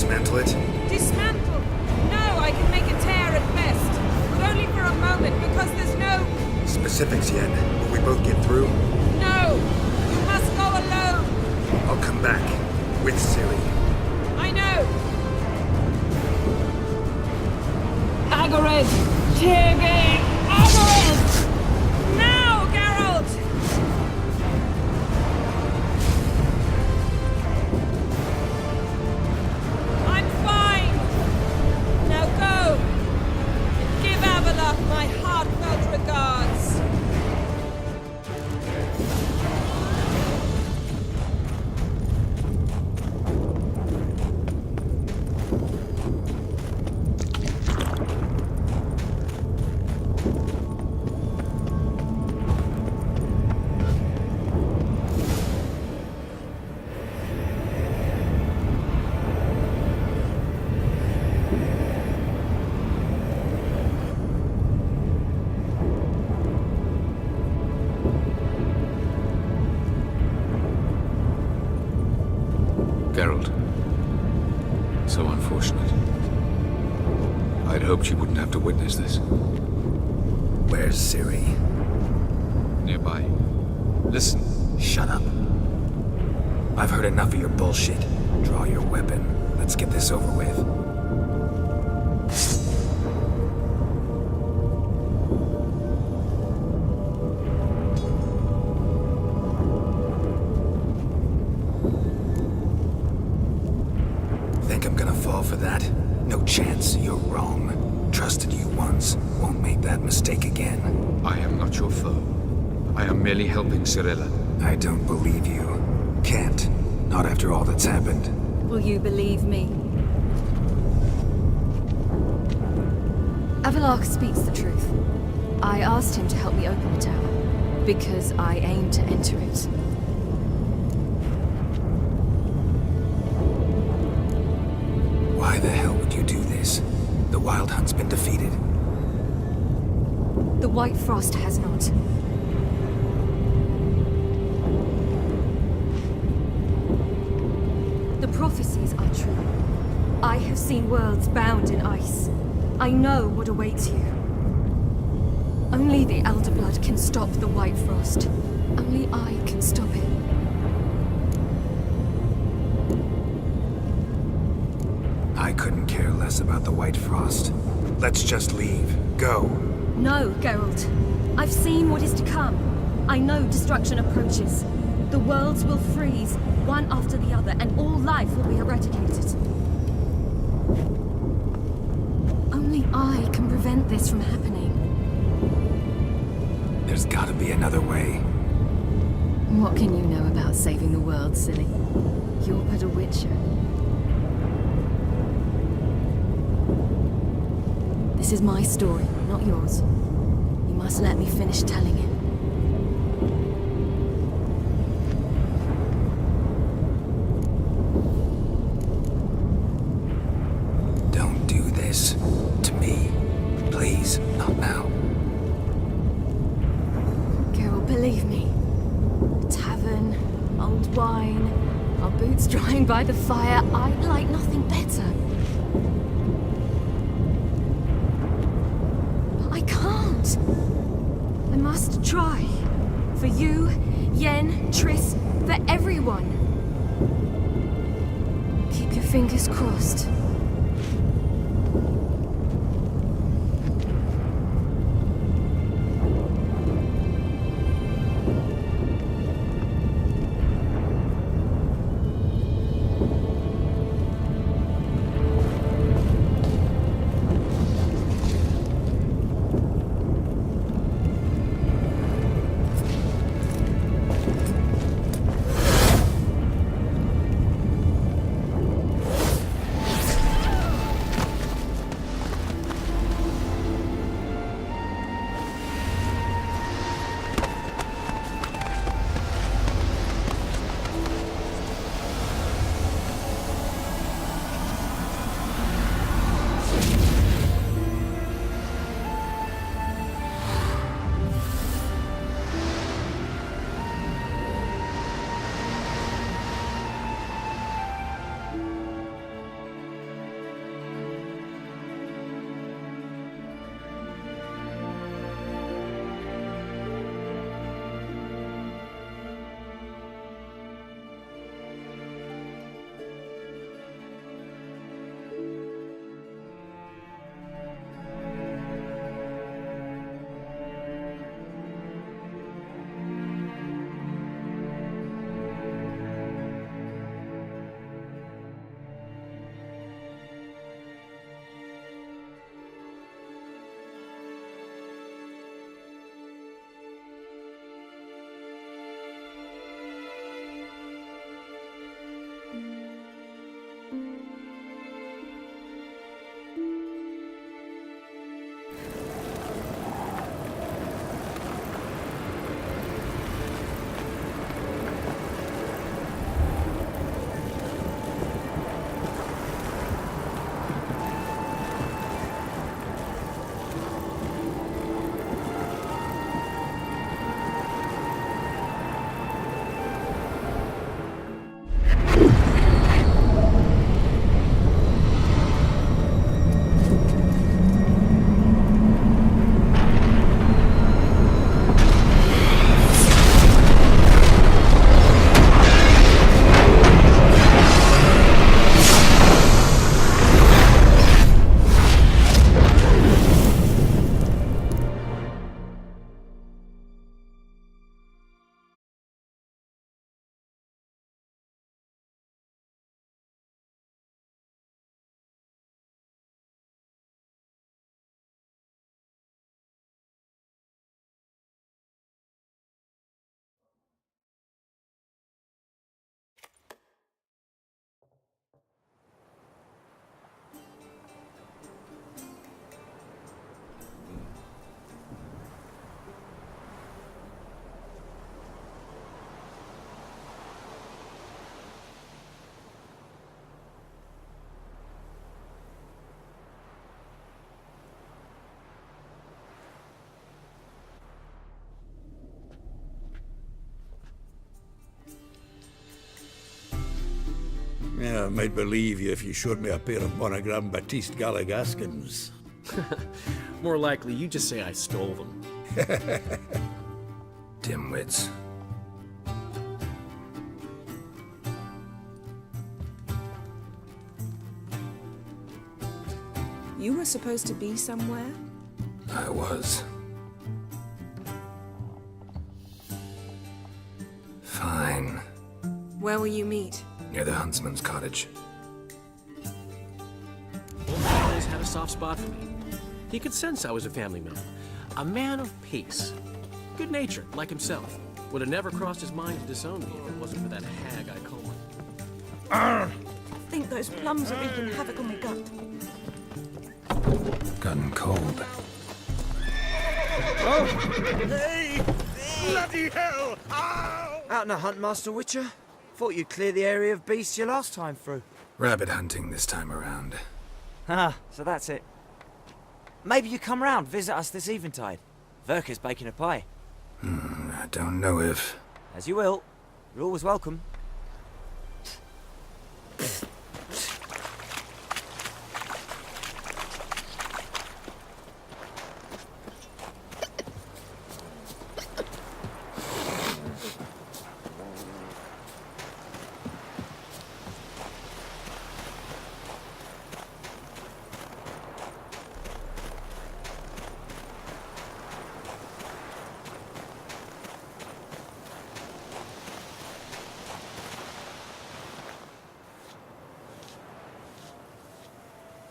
dismantle it? Dismantle? No, I can make a tear at best. But only for a moment, because there's no... Specifics, Yen. Will we both get through? No! You must go alone! I'll come back. With Ciri. I know! Agared! Tirgate! Agared! Now, Geralt! I'm fine! Now go! And give Avila my heartfelt regards! Geralt. So unfortunate. I'd hoped you wouldn't have to witness this. Where's Ciri? Nearby. Listen. Shut up. I've heard enough of your bullshit. Draw your weapon. Let's get this over with. Think I'm gonna fall for that? No chance. You're wrong. Trusted you once. Won't make that mistake again. I am not your foe. I am merely helping Cirilla. I don't believe you. Can't. Not after all that's happened. Will you believe me? Avalok speaks the truth. I asked him to help me open the tower, because I aim to enter it. Why the hell would you do this? The Wild Hunt's been defeated. The White Frost has not. The prophecies are true. I have seen worlds bound in ice. I know what awaits you. Only the Elder Blood can stop the White Frost. Only I can stop it. I couldn't care less about the White Frost. Let's just leave. Go. No, Geralt. I've seen what is to come. I know destruction approaches. The worlds will freeze, one after the other, and all life will be eradicated. Only I can prevent this from happening. There's gotta be another way. What can you know about saving the world, silly? You're but a witcher. This is my story, not yours. You must let me finish telling it. Don't do this. To me. Please, not now. Geralt, believe me. A tavern, old wine, our boots drying by the fire. I'd like nothing better. But I can't. I must try. For you, Yen, Triss, for everyone. Keep your fingers crossed. might believe you if you showed me a pair of monogram Batiste Galligaskins. More likely, you just say I stole them. Dimwits. You were supposed to be somewhere? I was. Fine. Where will you meet? Near the huntsman's cottage. Wolf always had a soft spot for me. He could sense I was a family man. A man of peace. Good-natured, like himself. Would have never crossed his mind to disown me if it wasn't for that hag I call him. I think those plums are wreaking havoc on my gut. Gotten cold. Hey! Bloody hell! Ow! Out in a hunt, Master Witcher? Thought you'd clear the area of beasts your last time through. Rabbit hunting this time around. Ah, so that's it. Maybe you come round, visit us this eventide. Verka's baking a pie. I don't know if... As you will. You're always welcome.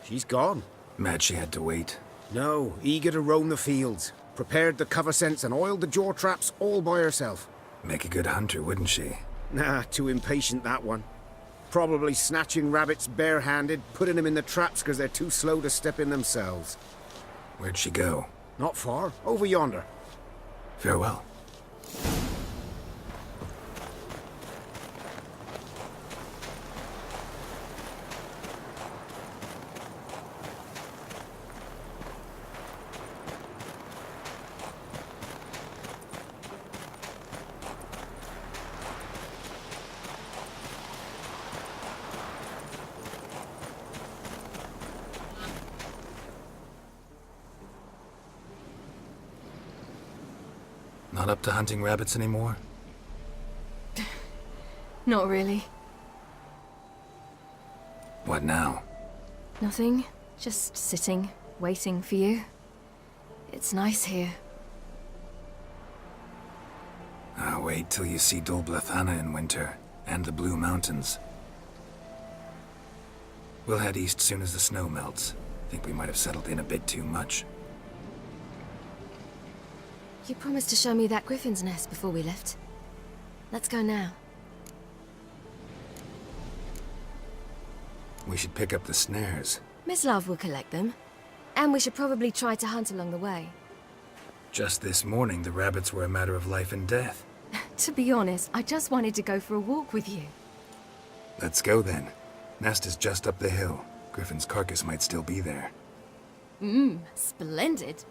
She's gone. Mad she had to wait. No, eager to roam the fields. Prepared the cover scents and oiled the jaw traps all by herself. Make a good hunter, wouldn't she? Nah, too impatient, that one. Probably snatching rabbits barehanded, putting them in the traps because they're too slow to step in themselves. Where'd she go? Not far. Over yonder. Farewell. Not up to hunting rabbits anymore? Not really. What now? Nothing. Just sitting, waiting for you. It's nice here. I'll wait till you see Dol Blathanna in winter, and the Blue Mountains. We'll head east soon as the snow melts. Think we might have settled in a bit too much. You promised to show me that griffin's nest before we left. Let's go now. We should pick up the snares. Miss Love will collect them. And we should probably try to hunt along the way. Just this morning, the rabbits were a matter of life and death. To be honest, I just wanted to go for a walk with you. Let's go then. Nest is just up the hill. Griffin's carcass might still be there. Splendid.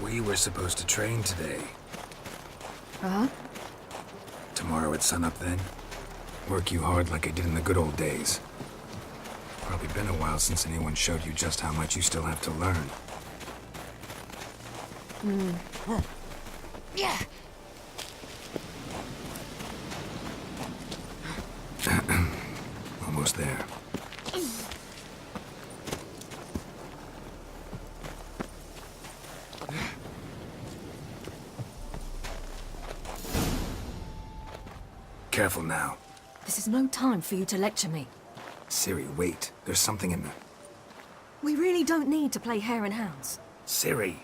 We were supposed to train today. Uh-huh. Tomorrow at sunup then? Work you hard like I did in the good old days. Probably been a while since anyone showed you just how much you still have to learn. Yeah. Almost there. Careful now. This is no time for you to lecture me. Ciri, wait. There's something in the... We really don't need to play hare and hounds. Ciri!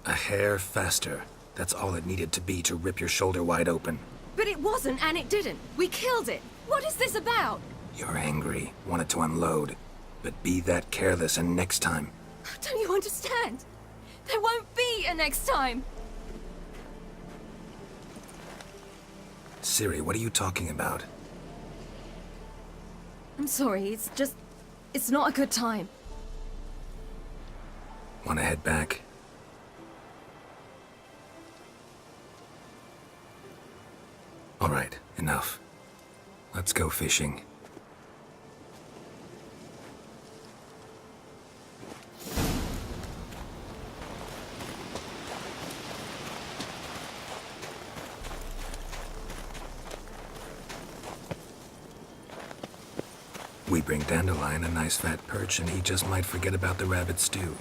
A hair faster. That's all it needed to be to rip your shoulder wide open. But it wasn't, and it didn't. We killed it. What is this about? You're angry, wanted to unload. But be that careless and next time. Don't you understand? There won't be a next time. Ciri, what are you talking about? I'm sorry, it's not a good time. Want to head back? All right, enough. Let's go fishing. We bring Dandelion a nice fat perch, and he just might forget about the rabbit stew.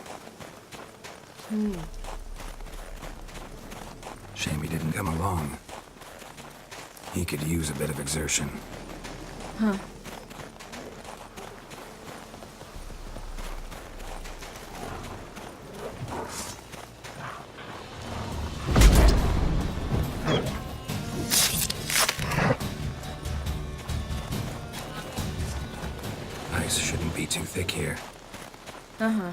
Shame he didn't come along. He could use a bit of exertion. Huh. Ice shouldn't be too thick here. Uh-huh.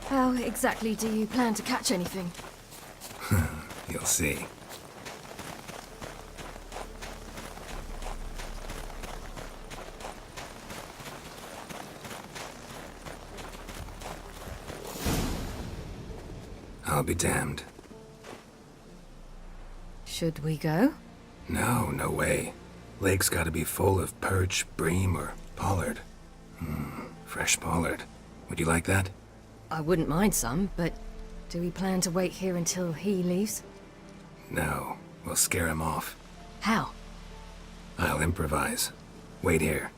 How exactly do you plan to catch anything? You'll see. I'll be damned. Should we go? No, no way. Lake's gotta be full of perch, bream, or pollard. Fresh pollard. Would you like that? I wouldn't mind some, but do we plan to wait here until he leaves? No, we'll scare him off. How? I'll improvise. Wait here.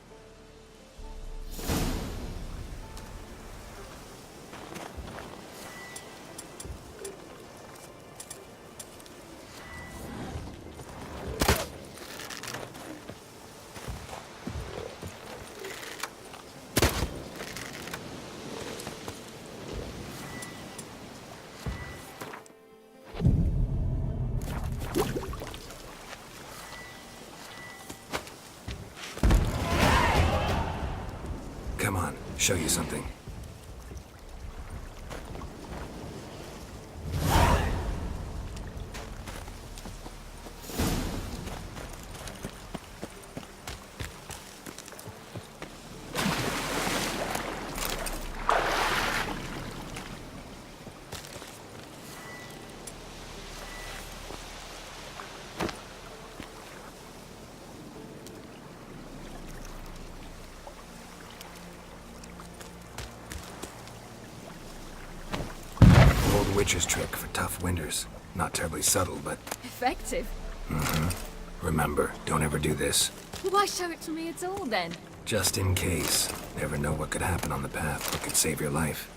Come on, show you something. Witch's trick for tough winters. Not terribly subtle, but... Effective? Remember, don't ever do this. Why show it to me at all, then? Just in case. Never know what could happen on the path that could save your life.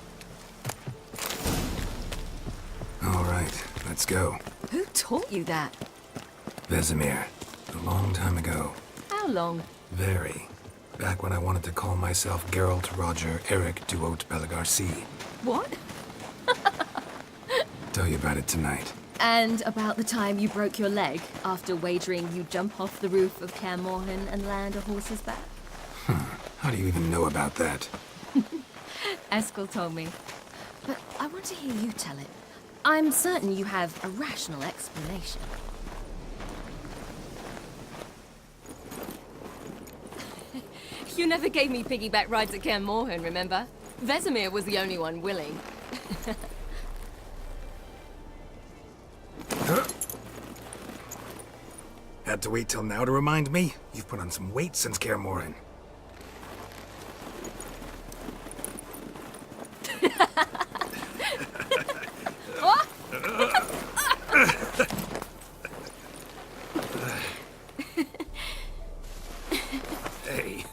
All right, let's go. Who taught you that? Vesemir. A long time ago. How long? Very. Back when I wanted to call myself Geralt, Roger, Eric, Duot, Belagarcy. What? Tell you about it tonight. And about the time you broke your leg after wagering you'd jump off the roof of Kaer Morhen and land a horse's back? How do you even know about that? Eskel told me. But I want to hear you tell it. I'm certain you have a rational explanation. You never gave me piggyback rides at Kaer Morhen, remember? Vesemir was the only one willing. Had to wait till now to remind me? You've put on some weight since Kaer Morhen. Hey.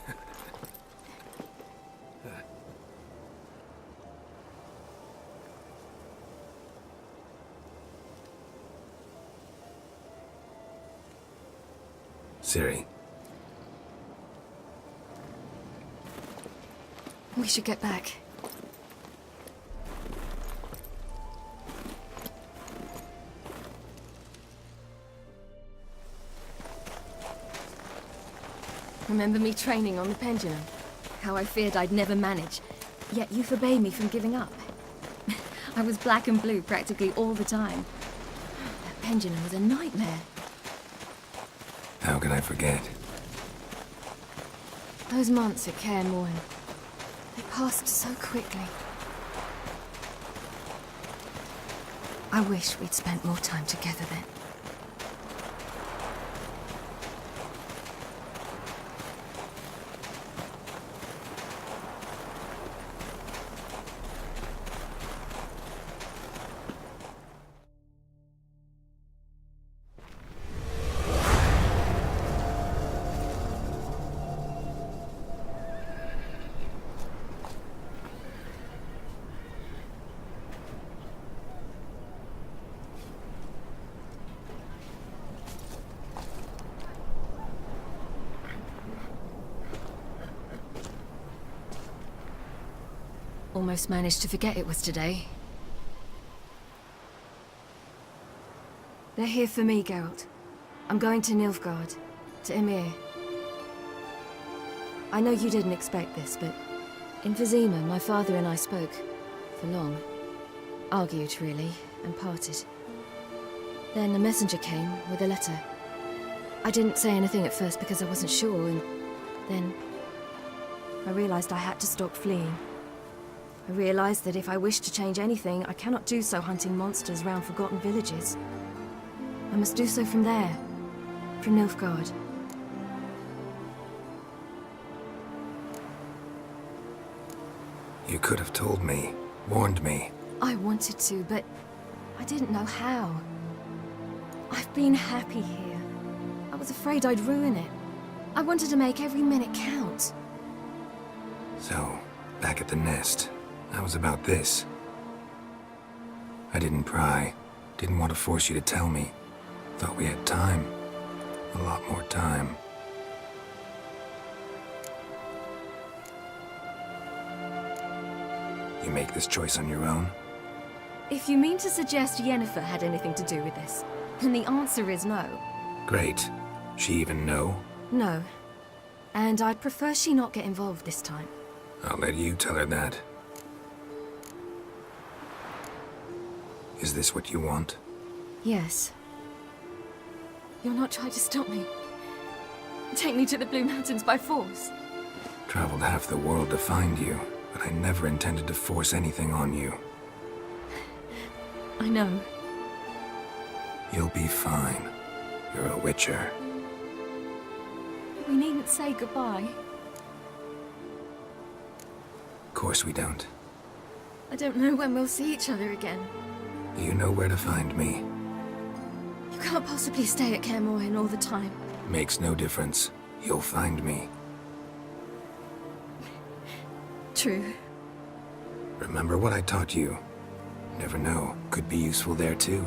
Ciri, We should get back. Remember me training on the pendulum? How I feared I'd never manage, yet you forbade me from giving up. I was black and blue practically all the time. That pendulum was a nightmare. How could I forget? Those months at Kaer Morhen, they passed so quickly. I wish we'd spent more time together then. Almost managed to forget it was today. They're here for me, Geralt. I'm going to Nilfgaard, to Emir. I know you didn't expect this, but in Vizima, my father and I spoke for long. Argued, really, and parted. Then a messenger came with a letter. I didn't say anything at first because I wasn't sure, and then I realized I had to stop fleeing. I realized that if I wish to change anything, I cannot do so hunting monsters round forgotten villages. I must do so from there, from Nilfgaard. You could have told me, warned me. I wanted to, but I didn't know how. I've been happy here. I was afraid I'd ruin it. I wanted to make every minute count. So, back at the nest, I was about this. I didn't pry. Didn't want to force you to tell me. Thought we had time. A lot more time. You make this choice on your own? If you mean to suggest Yennefer had anything to do with this, then the answer is no. Great. She even know? No. And I'd prefer she not get involved this time. I'll let you tell her that. Is this what you want? Yes. You're not trying to stop me. Take me to the Blue Mountains by force. Traveled half the world to find you, but I never intended to force anything on you. I know. You'll be fine. You're a Witcher. We needn't say goodbye. Of course we don't. I don't know when we'll see each other again. You know where to find me. You can't possibly stay at Kaer Morhen all the time. Makes no difference. You'll find me. True. Remember what I taught you. Never know. Could be useful there too.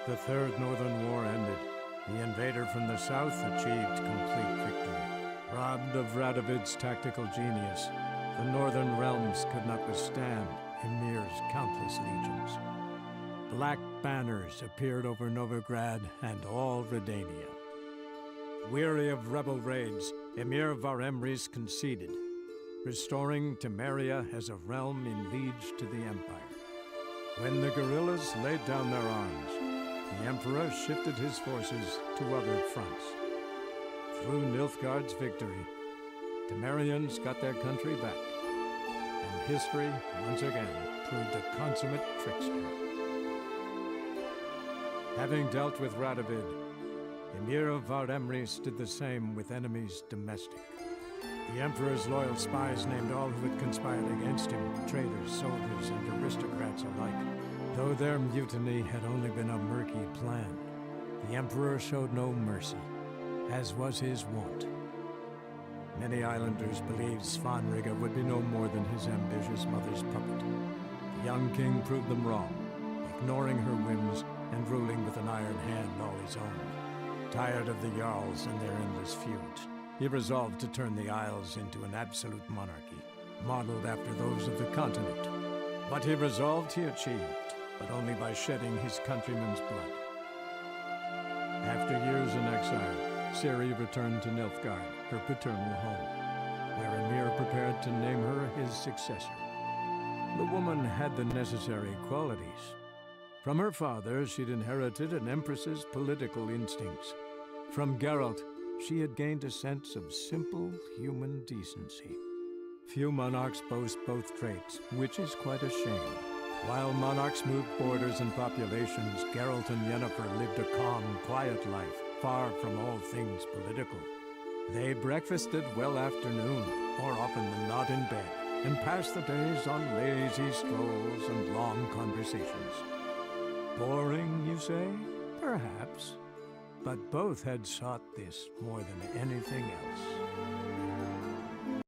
The Third Northern War ended. The invader from the south achieved complete victory. Robbed of Radovid's tactical genius, the northern realms could not withstand Ymir's countless legions. Black banners appeared over Novigrad and all Redania. Weary of rebel raids, Ymir Varemrys conceded, restoring Temeria as a realm in liege to the Empire. When the guerrillas laid down their arms, the Emperor shifted his forces to other fronts. Through Nilfgaard's victory, Temerians got their country back, and history once again proved a consummate trickster. Having dealt with Radovid, Ymir of Varemrys did the same with enemies domestic. The Emperor's loyal spies named all who had conspired against him, traitors, soldiers, and aristocrats alike. Though their mutiny had only been a murky plan, the Emperor showed no mercy, as was his wont. Many islanders believed Svanrigga would be no more than his ambitious mother's puppet. The young king proved them wrong, ignoring her whims and ruling with an iron hand all his own. Tired of the Jarls and their endless feuds, he resolved to turn the Isles into an absolute monarchy, modeled after those of the continent. What he resolved he achieved, but only by shedding his countrymen's blood. After years in exile, Ciri returned to Nilfgaard, her paternal home, where Ymir prepared to name her his successor. The woman had the necessary qualities. From her father, she'd inherited an empress's political instincts. From Geralt, she had gained a sense of simple human decency. Few monarchs boast both traits, which is quite a shame. While monarchs moved borders and populations, Geralt and Yennefer lived a calm, quiet life, far from all things political. They breakfasted well after noon, more often than not in bed, and passed the days on lazy strolls and long conversations. Boring, you say? Perhaps. But both had sought this more than anything else.